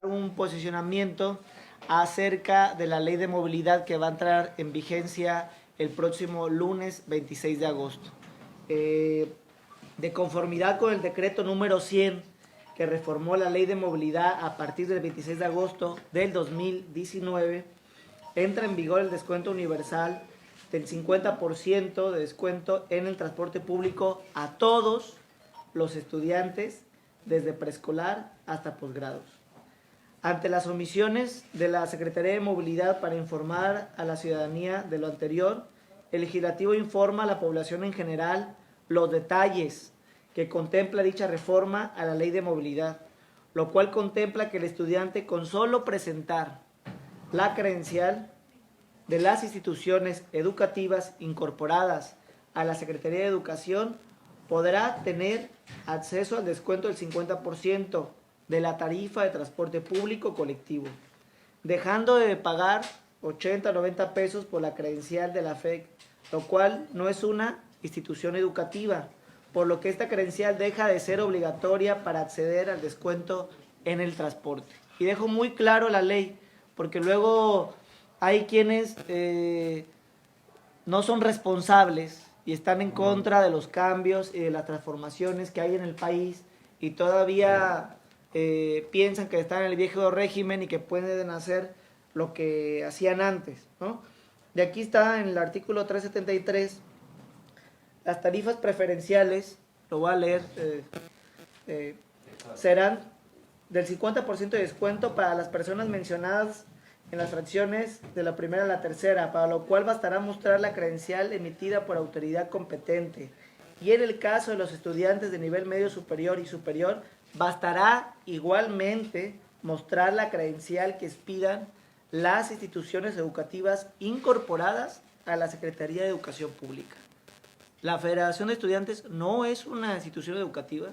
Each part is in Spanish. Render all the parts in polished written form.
Un posicionamiento acerca de la ley de movilidad que va a entrar en vigencia el próximo lunes 26 de agosto. De conformidad con el decreto número 100 que reformó la ley de movilidad a partir del 26 de agosto del 2019, entra en vigor el descuento universal del 50% de descuento en el transporte público a todos los estudiantes desde preescolar hasta posgrados. Ante las omisiones de la Secretaría de Movilidad para informar a la ciudadanía de lo anterior, el legislativo informa a la población en general los detalles que contempla dicha reforma a la ley de movilidad, lo cual contempla que el estudiante, con solo presentar la credencial de las instituciones educativas incorporadas a la Secretaría de Educación, podrá tener acceso al descuento del 50% de la tarifa de transporte público colectivo, dejando de pagar 80 o 90 pesos por la credencial de la FEC, lo cual no es una institución educativa, por lo que esta credencial deja de ser obligatoria para acceder al descuento en el transporte. Y dejo muy claro la ley, porque luego hay quienes no son responsables y están en contra de los cambios y de las transformaciones que hay en el país y todavía piensan que están en el viejo régimen y que pueden hacer lo que hacían antes, ¿no? De aquí está en el artículo 373, las tarifas preferenciales, lo voy a leer, serán del 50% de descuento para las personas mencionadas en las fracciones de la primera a la tercera, para lo cual bastará mostrar la credencial emitida por autoridad competente. Y en el caso de los estudiantes de nivel medio superior y superior, bastará igualmente mostrar la credencial que expidan las instituciones educativas incorporadas a la Secretaría de Educación Pública. La Federación de Estudiantes no es una institución educativa,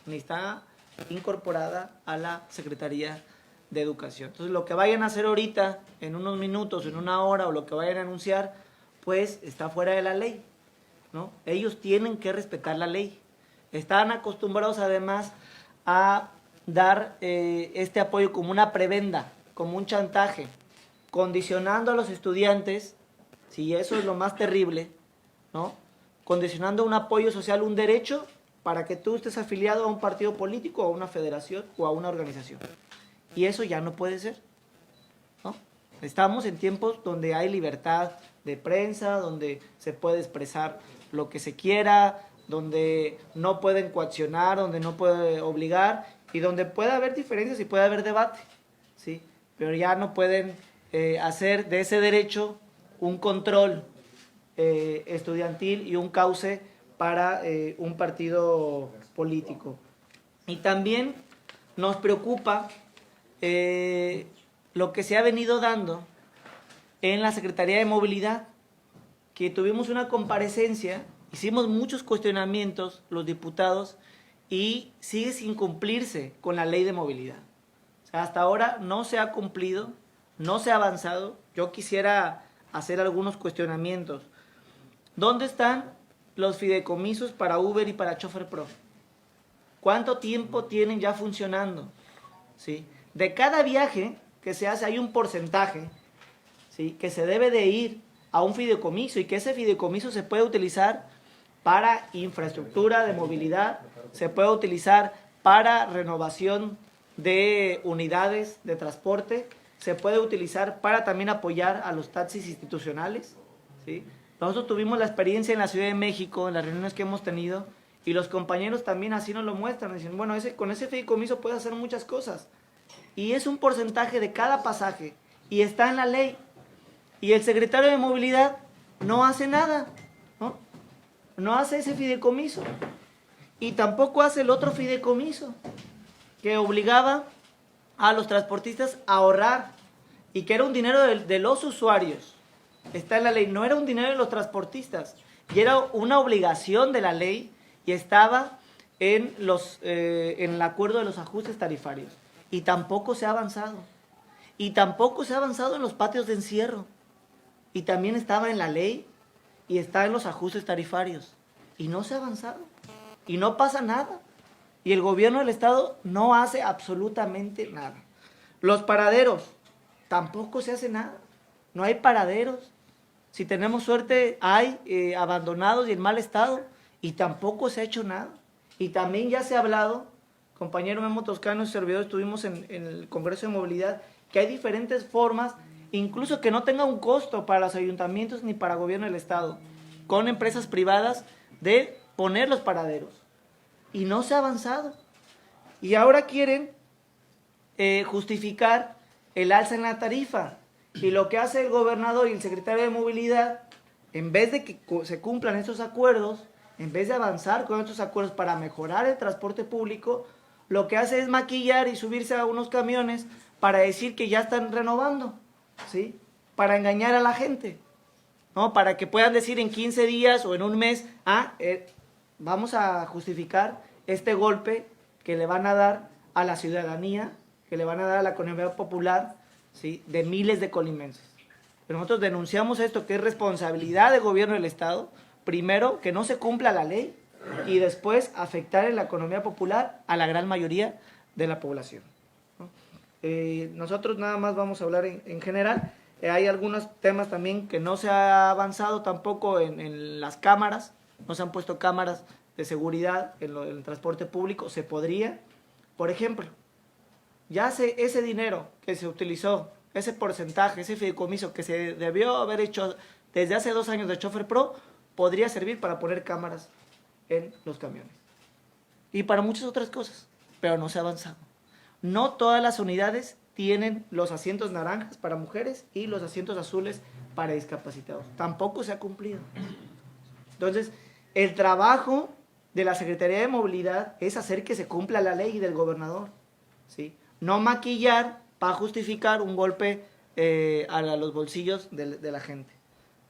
ni está incorporada a la Secretaría de Educación. Entonces, lo que vayan a hacer ahorita, en unos minutos, en una hora, o lo que vayan a anunciar, pues está fuera de la ley, ¿no? Ellos tienen que respetar la ley. Están acostumbrados además a dar este apoyo como una prebenda, como un chantaje, condicionando a los estudiantes, si eso es lo más terrible, ¿no? Condicionando un apoyo social, un derecho, para que tú estés afiliado a un partido político, a una federación o a una organización. Y eso ya no puede ser, ¿no? Estamos en tiempos donde hay libertad de prensa, donde se puede expresar lo que se quiera, donde no pueden coaccionar, donde no puede obligar y donde puede haber diferencias y puede haber debate, ¿sí? Pero ya no pueden hacer de ese derecho un control estudiantil y un cauce para un partido político. Y también nos preocupa lo que se ha venido dando en la Secretaría de Movilidad, que tuvimos una comparecencia, hicimos muchos cuestionamientos los diputados y sigue sin cumplirse con la ley de movilidad. O sea, hasta ahora no se ha cumplido, no se ha avanzado. Yo quisiera hacer algunos cuestionamientos. ¿Dónde están los fideicomisos para Uber y para Chofer Pro? ¿Cuánto tiempo tienen ya funcionando? ¿Sí? De cada viaje que se hace hay un porcentaje, ¿sí?, que se debe de ir a un fideicomiso y que ese fideicomiso se puede utilizar para infraestructura de movilidad, se puede utilizar para renovación de unidades de transporte, se puede utilizar para también apoyar a los taxis institucionales, ¿sí? Nosotros tuvimos la experiencia en la Ciudad de México, en las reuniones que hemos tenido, y los compañeros también así nos lo muestran, dicen, bueno, con ese fideicomiso puedes hacer muchas cosas, y es un porcentaje de cada pasaje, y está en la ley, y el secretario de Movilidad no hace nada, ¿no? No hace ese fideicomiso, y tampoco hace el otro fideicomiso, que obligaba a los transportistas a ahorrar, y que era un dinero de los usuarios. Está en la ley, no era un dinero de los transportistas, y era una obligación de la ley, y estaba en el acuerdo de los ajustes tarifarios, y tampoco se ha avanzado, y tampoco se ha avanzado en los patios de encierro, y también estaba en la ley, y está en los ajustes tarifarios, y no se ha avanzado, y no pasa nada, y el gobierno del estado no hace absolutamente nada. Los paraderos, tampoco se hace nada. No hay paraderos. Si tenemos suerte, hay abandonados y en mal estado, y tampoco se ha hecho nada. Y también ya se ha hablado, compañero Memo Toscano y servidor, estuvimos en el Congreso de Movilidad, que hay diferentes formas, incluso que no tenga un costo para los ayuntamientos ni para el gobierno del estado, con empresas privadas, de poner los paraderos. Y no se ha avanzado. Y ahora quieren justificar el alza en la tarifa. Y lo que hace el gobernador y el secretario de Movilidad, en vez de que se cumplan estos acuerdos, en vez de avanzar con estos acuerdos para mejorar el transporte público, lo que hace es maquillar y subirse a unos camiones para decir que ya están renovando, ¿sí? Para engañar a la gente, ¿no? Para que puedan decir en 15 días o en un mes, vamos a justificar este golpe que le van a dar a la ciudadanía, que le van a dar a la economía popular, ¿sí? De miles de colimenses. Pero nosotros denunciamos esto, que es responsabilidad del gobierno del estado, primero, que no se cumpla la ley, y después afectar en la economía popular a la gran mayoría de la población, ¿no? Nosotros nada más vamos a hablar en general. Hay algunos temas también que no se ha avanzado tampoco en las cámaras, no se han puesto cámaras de seguridad en el transporte público. Se podría, por ejemplo, ya ese dinero que se utilizó, ese porcentaje, ese fideicomiso que se debió haber hecho desde hace 2 años de Chofer Pro, podría servir para poner cámaras en los camiones y para muchas otras cosas, pero no se ha avanzado. No todas las unidades tienen los asientos naranjas para mujeres y los asientos azules para discapacitados. Tampoco se ha cumplido. Entonces, el trabajo de la Secretaría de Movilidad es hacer que se cumpla la ley del gobernador, ¿sí? No maquillar para justificar un golpe a los bolsillos de la gente.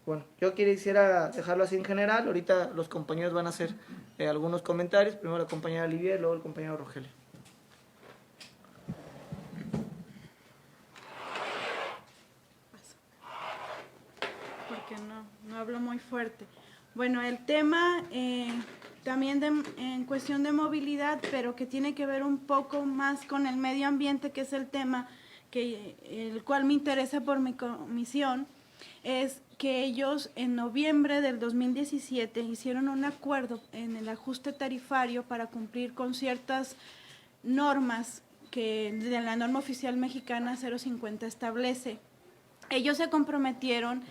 Bueno, yo quisiera dejarlo así en general. Ahorita los compañeros van a hacer algunos comentarios. Primero la compañera Olivier, luego el compañero Rogelio. Porque no hablo muy fuerte. Bueno, el tema también en cuestión de movilidad, pero que tiene que ver un poco más con el medio ambiente, que es el tema el cual me interesa por mi comisión, es que ellos en noviembre del 2017 hicieron un acuerdo en el ajuste tarifario para cumplir con ciertas normas que de la norma oficial mexicana 050 establece. Ellos se comprometieron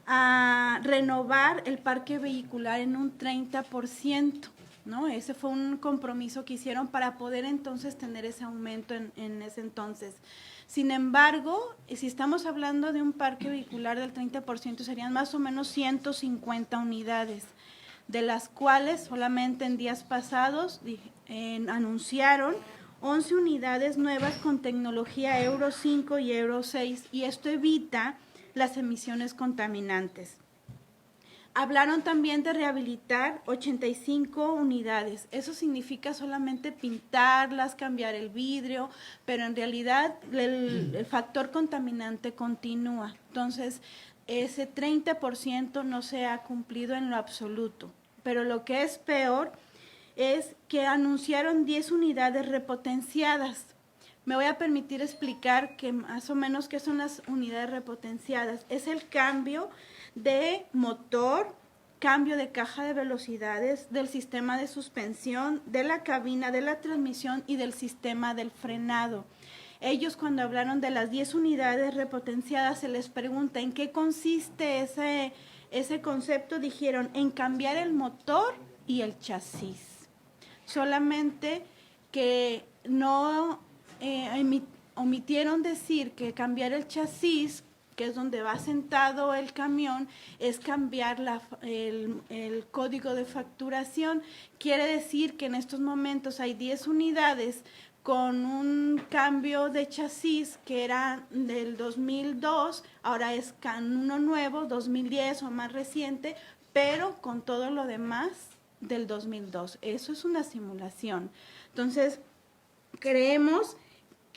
a renovar el parque vehicular en un 30%, ¿no? Ese fue un compromiso que hicieron para poder entonces tener ese aumento en ese entonces. Sin embargo, si estamos hablando de un parque vehicular del 30%, serían más o menos 150 unidades, de las cuales solamente en días pasados anunciaron 11 unidades nuevas con tecnología Euro 5 y Euro 6, y esto evita las emisiones contaminantes. Hablaron también de rehabilitar 85 unidades. Eso significa solamente pintarlas, cambiar el vidrio, pero en realidad el factor contaminante continúa. Entonces, ese 30% no se ha cumplido en lo absoluto. Pero lo que es peor es que anunciaron 10 unidades repotenciadas. Me voy a permitir explicar que más o menos qué son las unidades repotenciadas. Es el cambio de motor, cambio de caja de velocidades, del sistema de suspensión, de la cabina, de la transmisión y del sistema del frenado. Ellos, cuando hablaron de las 10 unidades repotenciadas, se les pregunta en qué consiste ese concepto. Dijeron en cambiar el motor y el chasis. Solamente que no omitieron decir que cambiar el chasis, que es donde va sentado el camión, es cambiar el código de facturación. Quiere decir que en estos momentos hay 10 unidades con un cambio de chasis que era del 2002, ahora es uno nuevo, 2010 o más reciente, pero con todo lo demás del 2002. Eso es una simulación. Entonces, creemos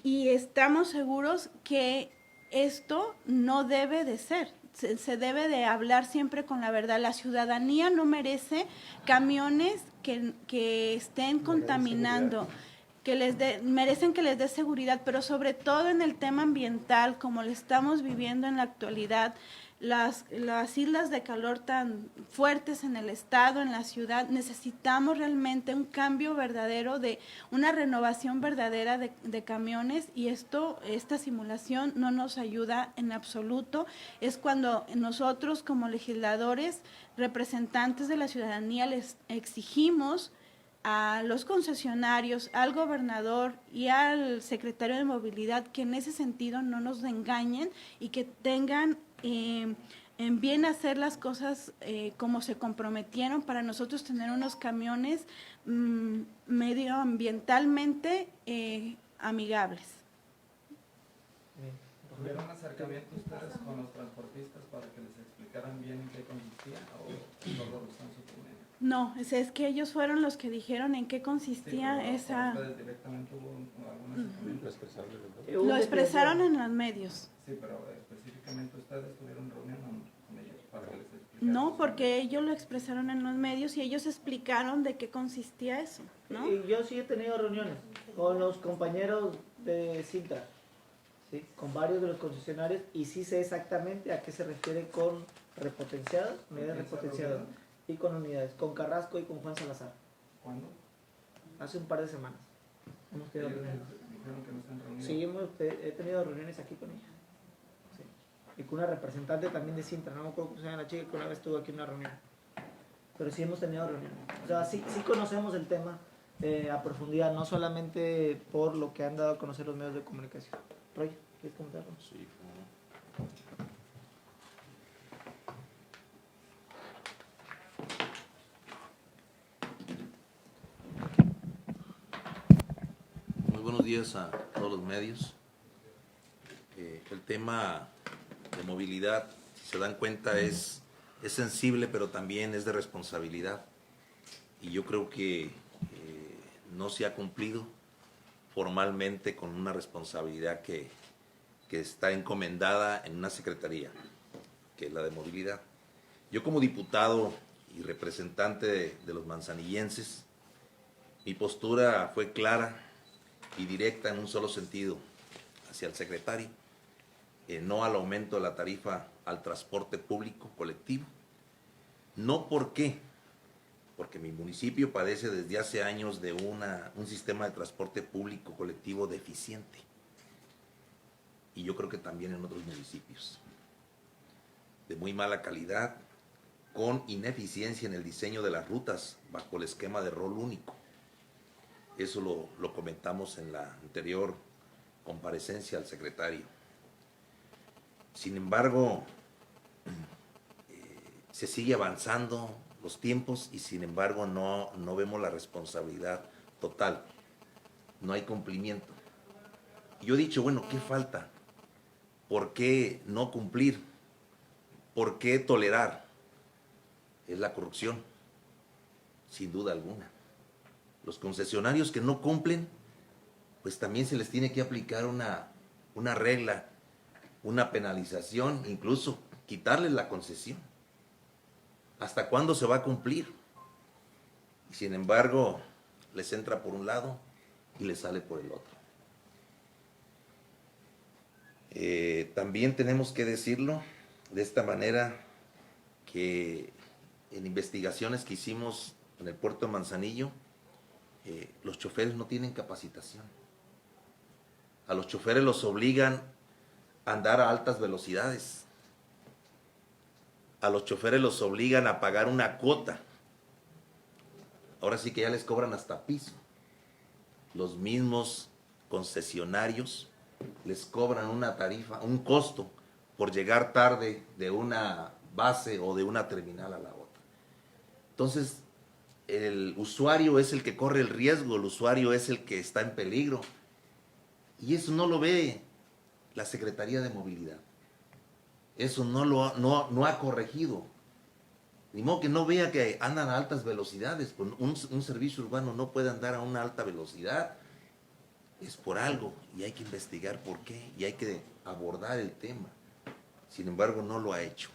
y estamos seguros que esto no debe de ser. Se debe de hablar siempre con la verdad. La ciudadanía no merece camiones que estén contaminando. merecen que les dé seguridad, pero sobre todo en el tema ambiental, como lo estamos viviendo en la actualidad, las islas de calor tan fuertes en el estado, en la ciudad, necesitamos realmente un cambio verdadero, de una renovación verdadera de camiones, y esta simulación no nos ayuda en absoluto. Es cuando nosotros como legisladores, representantes de la ciudadanía, les exigimos a los concesionarios, al gobernador y al secretario de Movilidad que en ese sentido no nos engañen y que tengan en bien hacer las cosas como se comprometieron, para nosotros tener unos camiones medioambientalmente amigables. ¿Tuvieron acercamiento ustedes con los transportistas para que les explicaran bien en qué consistía o solo lo están suponiendo? No, es que ellos fueron los que dijeron en qué consistía esa... ¿Ustedes directamente hubo algún acercamiento? Lo expresaron en los medios. Sí, pero específicamente ustedes tuvieron reunión con ellos para que les explicaran. No, porque ellos lo expresaron en los medios y ellos explicaron de qué consistía eso, ¿no? Y yo sí he tenido reuniones con los compañeros de Sintra, ¿sí? Con varios de los concesionarios, y sí sé exactamente a qué se refiere con repotenciados, unidades repotenciadas, y con unidades, con Carrasco y con Juan Salazar. ¿Cuándo? Hace un par de semanas. Hemos tenido reuniones. Dijeron que no se han reunido. Sí, he tenido reuniones aquí con ella. Sí. Y con una representante también de Sintra, no me acuerdo cómo se llama la chica, que una vez estuvo aquí en una reunión. Pero sí hemos tenido reuniones. O sea, sí conocemos el tema a profundidad, no solamente por lo que han dado a conocer los medios de comunicación. Roy, ¿quieres comentarlo? Sí, muy buenos días a todos los medios. El tema de movilidad, si se dan cuenta, es sensible, pero también es de responsabilidad. Y yo creo que no se ha cumplido formalmente con una responsabilidad que está encomendada en una secretaría, que es la de movilidad. Yo, como diputado y representante de los manzanillenses, mi postura fue clara y directa en un solo sentido hacia el secretario: no al aumento de la tarifa al transporte público colectivo. No, ¿por qué? Porque mi municipio padece desde hace años de un sistema de transporte público colectivo deficiente, y yo creo que también en otros municipios, de muy mala calidad, con ineficiencia en el diseño de las rutas bajo el esquema de rol único. Eso lo comentamos en la anterior comparecencia al secretario. Sin embargo, se sigue avanzando los tiempos y sin embargo no vemos la responsabilidad total. No hay cumplimiento. Y yo he dicho, bueno, ¿qué falta? ¿Por qué no cumplir? ¿Por qué tolerar? Es la corrupción, sin duda alguna. Los concesionarios que no cumplen, pues también se les tiene que aplicar una regla, una penalización, incluso quitarles la concesión. ¿Hasta cuándo se va a cumplir? Y sin embargo, les entra por un lado y les sale por el otro. También tenemos que decirlo de esta manera, que en investigaciones que hicimos en el puerto de Manzanillo, los choferes no tienen capacitación. A los choferes los obligan a andar a altas velocidades. A los choferes los obligan a pagar una cuota. Ahora sí que ya les cobran hasta piso. Los mismos concesionarios les cobran una tarifa, un costo por llegar tarde de una base o de una terminal a la otra. Entonces, el usuario es el que corre el riesgo, el usuario es el que está en peligro. Y eso no lo ve la Secretaría de Movilidad. Eso no ha corregido. Ni modo que no vea que andan a altas velocidades. Un servicio urbano no puede andar a una alta velocidad. Es por algo y hay que investigar por qué y hay que abordar el tema. Sin embargo, no lo ha hecho.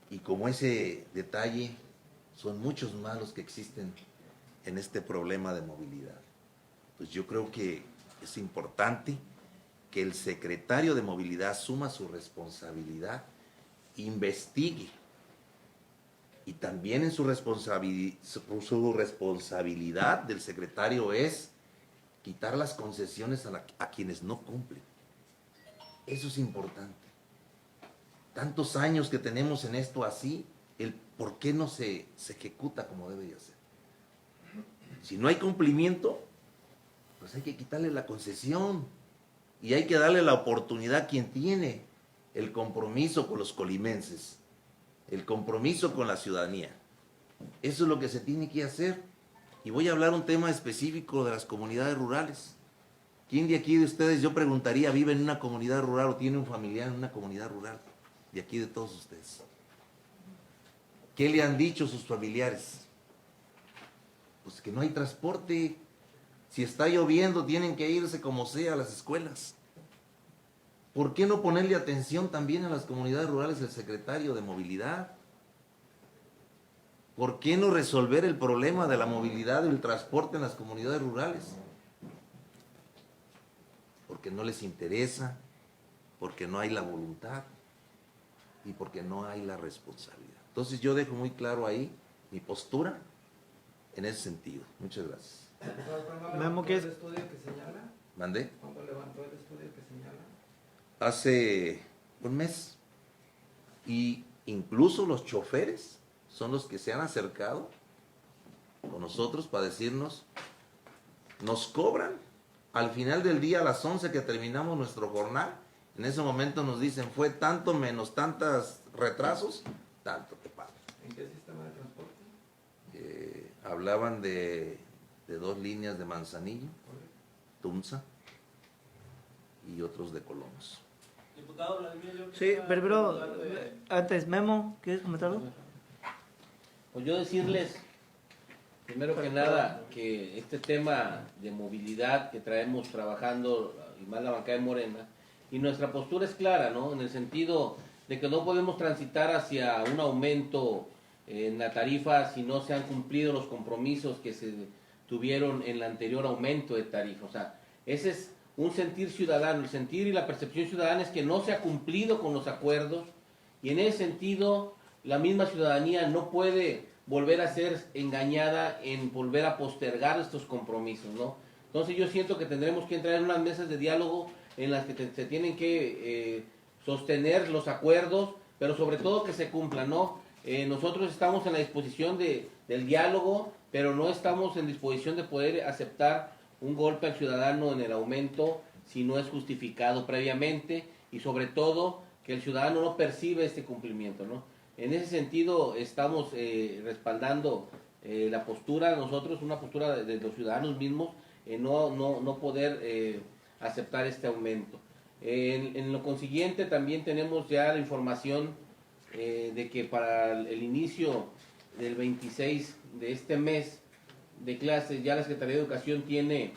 Y como ese detalle, son muchos más los que existen en este problema de movilidad. pues yo creo que es importante que el secretario de Movilidad asuma su responsabilidad, investigue, y también en su responsabilidad del secretario es quitar las concesiones a quienes no cumplen. Eso es importante. Tantos años que tenemos en esto así, el por qué no se ejecuta como debe de ser. Si no hay cumplimiento, pues hay que quitarle la concesión y hay que darle la oportunidad a quien tiene el compromiso con los colimenses, el compromiso con la ciudadanía. Eso es lo que se tiene que hacer. Y voy a hablar un tema específico de las comunidades rurales. ¿Quién de aquí de ustedes, yo preguntaría, vive en una comunidad rural o tiene un familiar en una comunidad rural? De aquí de todos ustedes. ¿Qué le han dicho sus familiares? Pues que no hay transporte. Si está lloviendo, tienen que irse como sea a las escuelas. ¿Por qué no ponerle atención también a las comunidades rurales el secretario de Movilidad? ¿Por qué no resolver el problema de la movilidad y el transporte en las comunidades rurales? Porque no les interesa, porque no hay la voluntad y porque no hay la responsabilidad. Entonces yo dejo muy claro ahí mi postura en ese sentido. Muchas gracias. ¿Cuándo Memo, levantó ¿qué el es? estudio que señala? ¿Mandé? ¿Cuándo levantó el estudio que señala? Hace un mes. Y incluso los choferes son los que se han acercado con nosotros para decirnos, nos cobran al final del día a las 11 que terminamos nuestro jornal. En ese momento nos dicen, fue tanto menos tantos retrasos, tanto te pagan. ¿En qué sistema de transporte? Hablaban de 2 líneas de Manzanillo, Tunza y otros de Colonos. Diputado Vladimir, yo Sí, quisiera pero hablar de- antes, Memo, ¿quieres comentarlo? Pues yo decirles, primero que nada, que este tema de movilidad que traemos trabajando, y más la bancada de Morena, y nuestra postura es clara, ¿no? En el sentido de que no podemos transitar hacia un aumento en la tarifa si no se han cumplido los compromisos que se tuvieron en el anterior aumento de tarifa. O sea, ese es un sentir ciudadano, el sentir y la percepción ciudadana es que no se ha cumplido con los acuerdos, y en ese sentido la misma ciudadanía no puede volver a ser engañada en volver a postergar estos compromisos, ¿no? Entonces yo siento que tendremos que entrar en unas mesas de diálogo en las que se tienen que sostener los acuerdos, pero sobre todo que se cumplan, ¿no? Nosotros estamos en la disposición del diálogo, pero no estamos en disposición de poder aceptar un golpe al ciudadano en el aumento si no es justificado previamente, y sobre todo que el ciudadano no percibe este cumplimiento, ¿no? En ese sentido estamos respaldando la postura, nosotros, una postura de los ciudadanos mismos, no poder aceptar este aumento. En lo consiguiente también tenemos ya la información de que para el inicio del 26 de este mes de clases, ya la Secretaría de Educación tiene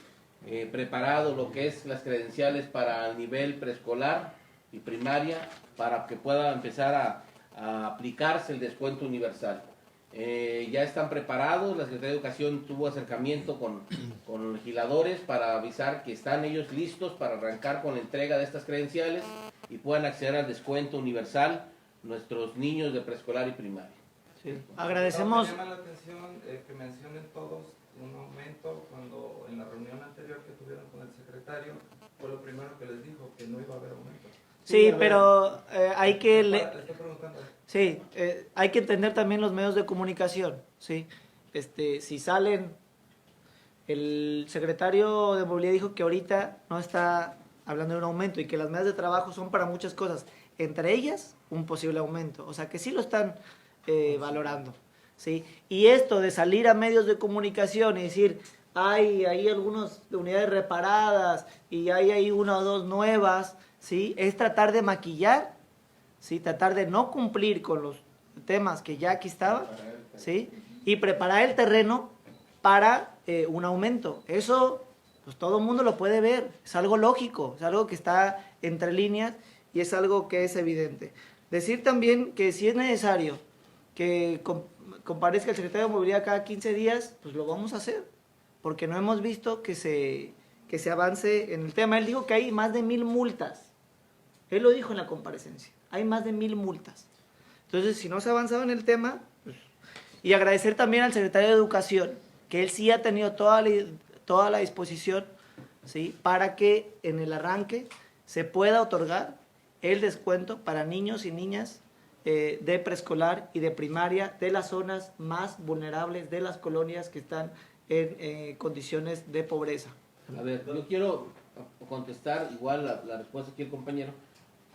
preparado lo que es las credenciales para el nivel preescolar y primaria, para que pueda empezar a aplicarse el descuento universal. Ya están preparados, la Secretaría de Educación tuvo acercamiento con legisladores para avisar que están ellos listos para arrancar con la entrega de estas credenciales y puedan acceder al descuento universal nuestros niños de preescolar y primaria. Sí. Agradecemos. Me llama la atención que mencionen todos un aumento cuando en la reunión anterior que tuvieron con el secretario fue lo primero que les dijo, que no iba a haber aumento. Sí, pero hay que... Le estoy preguntando. Sí, hay que entender también los medios de comunicación, ¿sí? Si salen, el secretario de Movilidad dijo que ahorita no está hablando de un aumento y que las mesas de trabajo son para muchas cosas, entre ellas un posible aumento, o sea que sí lo están valorando, ¿sí? Y esto de salir a medios de comunicación y decir, hay ahí algunas unidades reparadas y hay ahí 1 o 2 nuevas, ¿sí? Es tratar de maquillar, ¿sí? Tratar de no cumplir con los temas que ya aquí estaban, ¿sí? Y preparar el terreno para un aumento. Eso, pues todo el mundo lo puede ver, es algo lógico, es algo que está entre líneas y es algo que es evidente. Decir también que si es necesario que comparezca el secretario de Movilidad cada 15 días, pues lo vamos a hacer, porque no hemos visto que se avance en el tema. Él dijo que hay más de 1000 multas. Él lo dijo en la comparecencia. Hay más de 1000 multas. Entonces, si no se ha avanzado en el tema, pues, y agradecer también al secretario de Educación, que él sí ha tenido toda la disposición, ¿sí?, para que en el arranque se pueda otorgar el descuento para niños y niñas de preescolar y de primaria de las zonas más vulnerables de las colonias que están en condiciones de pobreza. A ver, yo quiero contestar igual la respuesta que el compañero.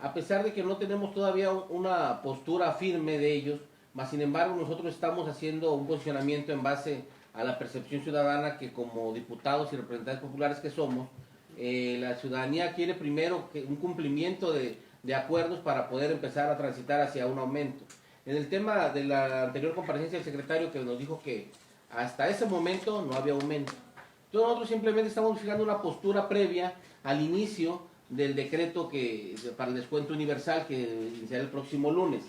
A pesar de que no tenemos todavía una postura firme de ellos, mas sin embargo nosotros estamos haciendo un posicionamiento en base a la percepción ciudadana que como diputados y representantes populares que somos, la ciudadanía quiere primero un cumplimiento de acuerdos para poder empezar a transitar hacia un aumento. En el tema de la anterior comparecencia del secretario, que nos dijo que hasta ese momento no había aumento. Entonces nosotros simplemente estamos fijando una postura previa al inicio del decreto para el descuento universal que iniciará el próximo lunes.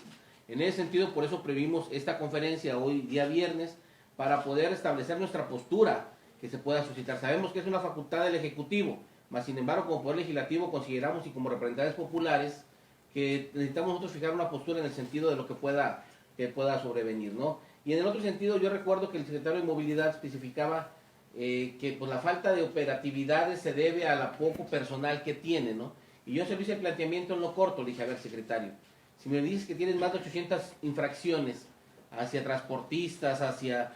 En ese sentido, por eso previmos esta conferencia hoy día viernes, para poder establecer nuestra postura que se pueda suscitar. Sabemos que es una facultad del Ejecutivo, mas sin embargo como Poder Legislativo consideramos y como representantes populares que necesitamos nosotros fijar una postura en el sentido de lo que pueda sobrevenir, ¿no? Y en el otro sentido, yo recuerdo que el secretario de Movilidad especificaba que pues, la falta de operatividades se debe a la poco personal que tiene, ¿no? Y yo se lo hice el planteamiento en lo corto, le dije, a ver, secretario, si me dices que tienes más de 800 infracciones hacia transportistas, hacia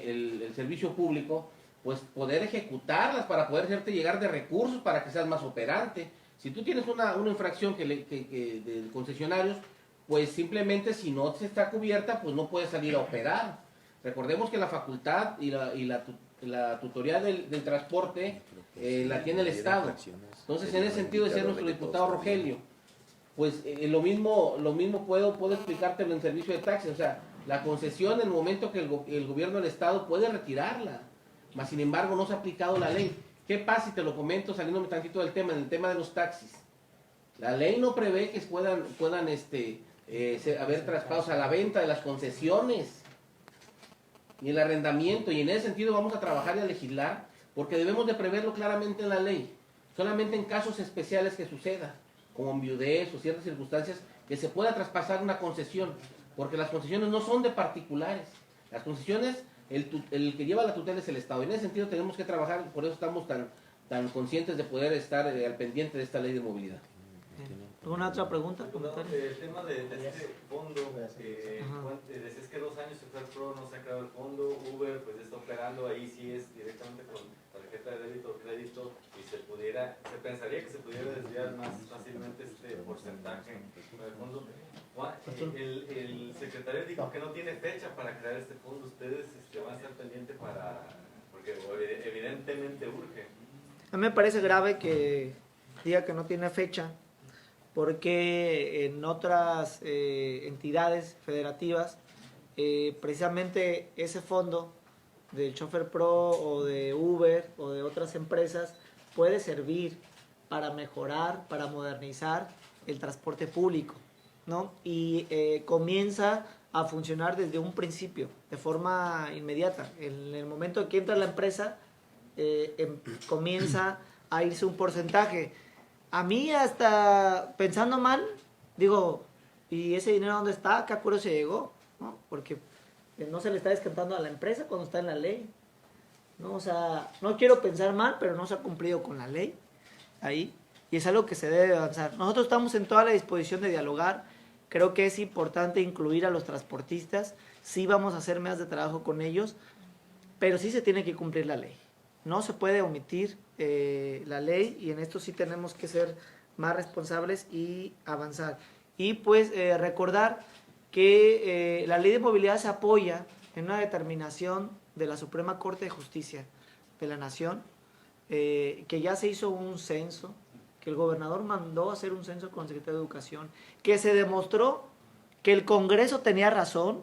el servicio público, pues poder ejecutarlas para poder hacerte llegar de recursos para que seas más operante. Si tú tienes una infracción de concesionarios, pues simplemente si no se está cubierta, pues no puedes salir a operar. Recordemos que la facultad y la tutoría del transporte la tiene el Estado. Entonces, en ese sentido, decía nuestro diputado Rogelio, pues lo mismo puedo explicártelo en servicio de taxis. O sea, la concesión en el momento que el gobierno del Estado puede retirarla, mas sin embargo no se ha aplicado la ley. ¿Qué pasa? Y te lo comento saliéndome tantito del tema, en el tema de los taxis. La ley no prevé que puedan haber traspasos a la venta de las concesiones y el arrendamiento, y en ese sentido vamos a trabajar y a legislar, porque debemos de preverlo claramente en la ley, solamente en casos especiales que suceda, como en viudez o ciertas circunstancias, que se pueda traspasar una concesión, porque las concesiones no son de particulares, las concesiones, el que lleva la tutela es el Estado, y en ese sentido tenemos que trabajar, por eso estamos tan conscientes de poder estar al pendiente de esta ley de movilidad. ¿Alguna otra pregunta? ¿Comentario? El tema de este fondo, decías que 2 años SoferPro no se ha creado el fondo, Uber pues está operando, ahí sí es directamente con tarjeta de débito o crédito, y se pensaría que se pudiera desviar más fácilmente este porcentaje del fondo. El secretario dijo que no tiene fecha para crear este fondo. ¿Ustedes van a estar pendientes porque evidentemente urge? A mí me parece grave que diga que no tiene fecha, porque en otras entidades federativas, precisamente ese fondo del SoferPro o de Uber o de otras empresas puede servir para mejorar, para modernizar el transporte público, ¿no? Y comienza a funcionar desde un principio, de forma inmediata. En el momento que entra la empresa, comienza a irse un porcentaje. A mí, hasta pensando mal, digo, ¿y ese dinero dónde está? ¿Qué acuerdo se llegó? ¿No? Porque no se le está descontando a la empresa cuando está en la ley, ¿no? O sea, no quiero pensar mal, pero no se ha cumplido con la ley ahí, y es algo que se debe avanzar. Nosotros estamos en toda la disposición de dialogar. Creo que es importante incluir a los transportistas. Sí vamos a hacer mesas de trabajo con ellos, pero sí se tiene que cumplir la ley. No se puede omitir la ley, y en esto sí tenemos que ser más responsables y avanzar. Y pues recordar que la ley de movilidad se apoya en una determinación de la Suprema Corte de Justicia de la Nación, que ya se hizo un censo, que el gobernador mandó a hacer un censo con el secretario de Educación, que se demostró que el Congreso tenía razón.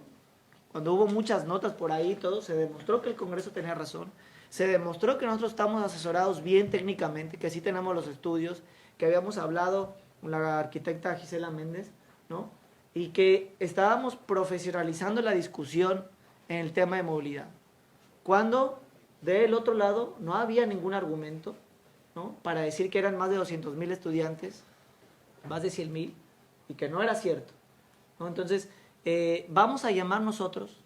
Cuando hubo muchas notas por ahí, todo, se demostró que el Congreso tenía razón. Se demostró que nosotros estamos asesorados bien técnicamente, que sí tenemos los estudios, que habíamos hablado con la arquitecta Gisela Méndez, ¿no? Y que estábamos profesionalizando la discusión en el tema de movilidad. Cuando del otro lado no había ningún argumento, ¿no?, para decir que eran más de 200,000 estudiantes, más de 100,000, y que no era cierto, ¿no? Entonces, vamos a llamar nosotros,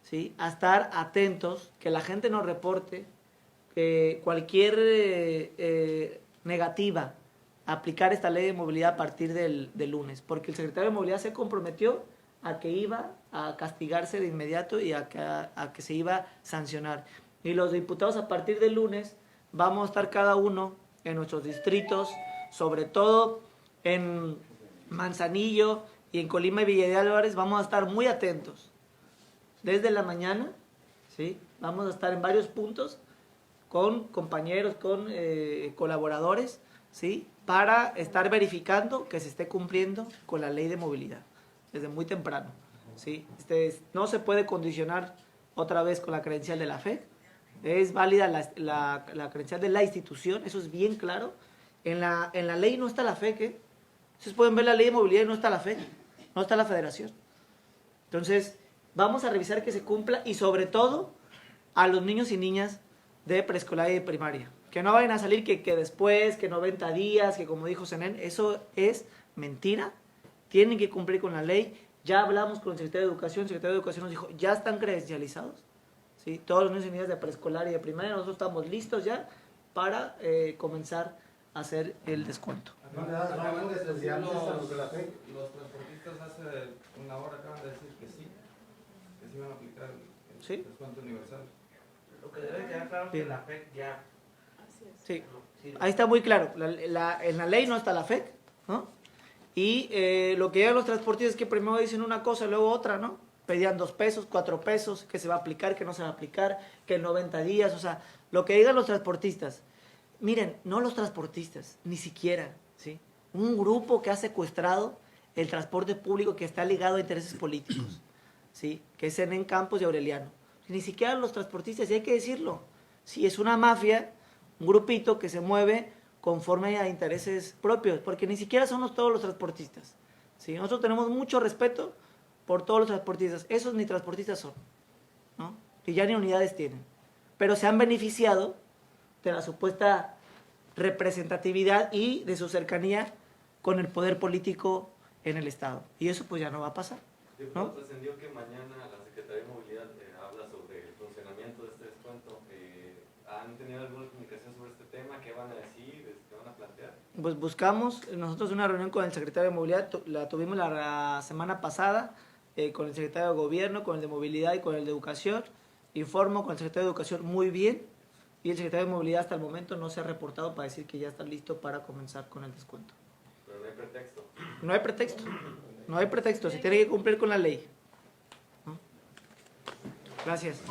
¿sí?, a estar atentos, que la gente nos reporte cualquier negativa a aplicar esta ley de movilidad a partir del lunes, porque el secretario de Movilidad se comprometió a que iba a castigarse de inmediato y a que se iba a sancionar. Y los diputados a partir del lunes vamos a estar cada uno en nuestros distritos, sobre todo en Manzanillo y en Colima y Villa de Álvarez, vamos a estar muy atentos. Desde la mañana, ¿sí?, vamos a estar en varios puntos con compañeros, con colaboradores, ¿sí?, para estar verificando que se esté cumpliendo con la ley de movilidad desde muy temprano, ¿sí? No se puede condicionar otra vez con la credencial de la FEC, es válida la credencial de la institución, eso es bien claro. En la ley no está la FEC, ¿eh? Ustedes pueden ver la ley de movilidad y no está la FEC, no está la federación. Entonces, vamos a revisar que se cumpla, y sobre todo a los niños y niñas de preescolar y de primaria. Que no vayan a salir que después, que 90 días, que como dijo Zenén, eso es mentira. Tienen que cumplir con la ley. Ya hablamos con el secretario de Educación nos dijo, ya están credencializados, ¿sí?, todos los niños y niñas de preescolar y de primaria. Nosotros estamos listos ya para comenzar a hacer el descuento. Los transportistas hace una hora acaban de decir que sí van a aplicar el ¿Sí? descuento universal. Lo que debe quedar claro es que la FEC ya... Sí, ahí está muy claro. En la ley no está la FEC, ¿no? Y lo que llegan los transportistas es que primero dicen una cosa y luego otra, ¿no? Pedían 2 pesos, 4 pesos, que se va a aplicar, que no se va a aplicar, que en 90 días, o sea, lo que digan los transportistas. Miren, no los transportistas, ni siquiera, ¿sí? Un grupo que ha secuestrado el transporte público, que está ligado a intereses políticos, ¿sí?, que es Zenén Campos y Aureliano. Ni siquiera los transportistas, y hay que decirlo, sí, es una mafia, un grupito que se mueve conforme a intereses propios, porque ni siquiera somos todos los transportistas, ¿sí? Nosotros tenemos mucho respeto por todos los transportistas, esos ni transportistas son, ¿no?, y ya ni unidades tienen, pero se han beneficiado de la supuesta representatividad y de su cercanía con el poder político en el Estado, y eso pues ya no va a pasar, ¿no? Trascendió que mañana la Secretaría de Movilidad habla sobre el funcionamiento de este descuento. ¿Han tenido alguna comunicación sobre este tema? ¿Qué van a decir? ¿Qué van a plantear? Pues buscamos nosotros una reunión con el secretario de Movilidad, la tuvimos la semana pasada, con el secretario de Gobierno, con el de Movilidad y con el de Educación. Informo con el secretario de Educación muy bien, y el secretario de Movilidad hasta el momento no se ha reportado para decir que ya está listo para comenzar con el descuento. Pero no hay pretexto. No hay pretexto, no hay pretexto, se tiene que cumplir con la ley, ¿no? Gracias.